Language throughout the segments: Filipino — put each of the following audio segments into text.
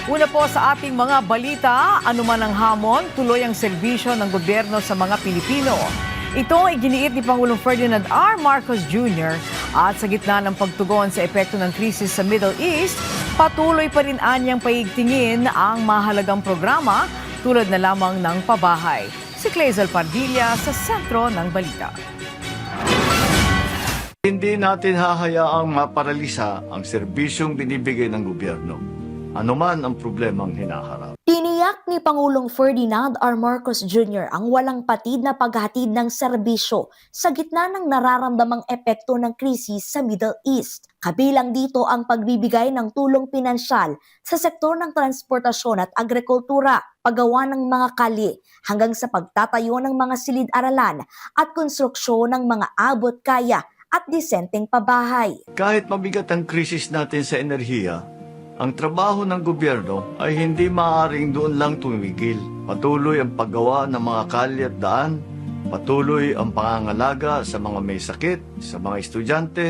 Una po sa ating mga balita, anuman ang hamon, tuloy ang serbisyo ng gobyerno sa mga Pilipino. Ito ay giniit ni Pangulong Ferdinand R. Marcos Jr. At sa gitna ng pagtugon sa epekto ng krisis sa Middle East, patuloy pa rin anyang paigtingin ang mahalagang programa tulad na lamang ng pabahay. Si Clazel Pardilla sa sentro ng balita. Hindi natin hahayaang maparalisa ang serbisyong binibigay ng gobyerno, anuman ang problemang hinaharap. Tiniyak ni Pangulong Ferdinand R. Marcos Jr. ang walang patid na paghatid ng serbisyo sa gitna ng nararamdamang epekto ng krisis sa Middle East. Kabilang dito ang pagbibigay ng tulong pinansyal sa sektor ng transportasyon at agrikultura, paggawa ng mga kalye, hanggang sa pagtatayo ng mga silid-aralan at konstruksyon ng mga abot-kaya at disenteng pabahay. Kahit mabigat ang krisis natin sa enerhiya, ang trabaho ng gobyerno ay hindi maaaring doon lang tumigil. Patuloy ang paggawa ng mga kalye at daan, patuloy ang pangangalaga sa mga may sakit, sa mga estudyante.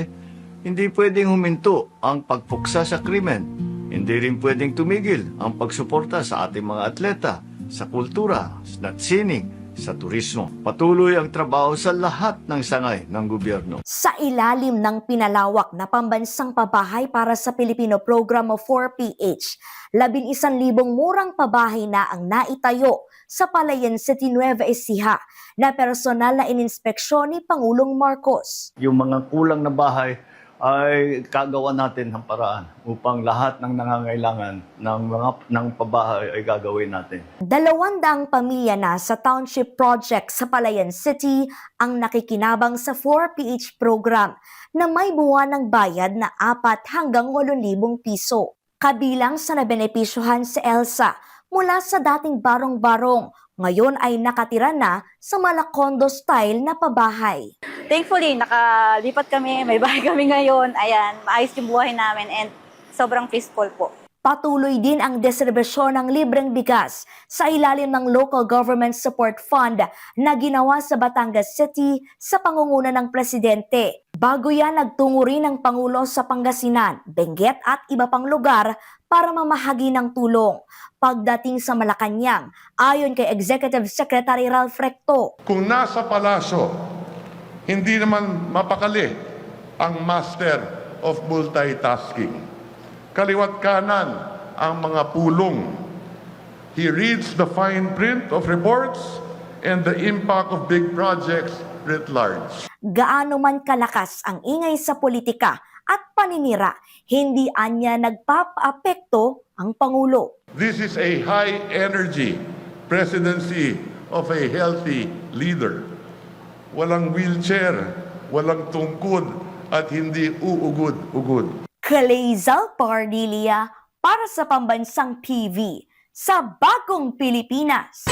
Hindi pwedeng huminto ang pagpuksa sa krimen. Hindi rin pwedeng tumigil ang pagsuporta sa ating mga atleta, sa kultura, sa sining, sa turismo. Patuloy ang trabaho sa lahat ng sangay ng gobyerno. Sa ilalim ng pinalawak na pambansang pabahay para sa Pilipino Programa 4PH, 11,000 murang pabahay na ang naitayo sa Palayan City, Nueva Ecija na personal na ininspeksyon ni Pangulong Marcos. Yung mga kulang na bahay ay kagawa natin ng paraan upang lahat ng nangangailangan ng pabahay ay gagawin natin. 200 pamilya na sa Township Project sa Palayan City ang nakikinabang sa 4PH program na may buwan ng bayad na 4 hanggang 8,000 piso. Kabilang sa nabenepisyuhan si Elsa mula sa dating barong-barong, ngayon ay nakatira na sa Malacondo style na pabahay. Thankfully, nakalipat kami, may bahay kami ngayon. Ayan, maayos yung buhay namin and sobrang peaceful po. Patuloy din ang distribusyon ng libreng bigas sa ilalim ng Local Government Support Fund na ginawa sa Batangas City sa pangunguna ng Presidente. Bago yan, nagtungo rin ang Pangulo sa Pangasinan, Benguet at iba pang lugar para mamahagi ng tulong. Pagdating sa Malacanang, ayon kay Executive Secretary Ralph Recto, kung nasa palasyo, hindi naman mapakali ang master of multitasking. Kaliwat kanan ang mga pulong. He reads the fine print of reports and the impact of big projects writ large. gaano man kalakas ang ingay sa politika at paninira, hindi anya nagpapaapekto ang Pangulo. This is a high-energy presidency of a healthy leader. Walang wheelchair, walang tungkod, at hindi uugod-ugod. Clazel Pardilla para sa Pambansang TV sa Bagong Pilipinas.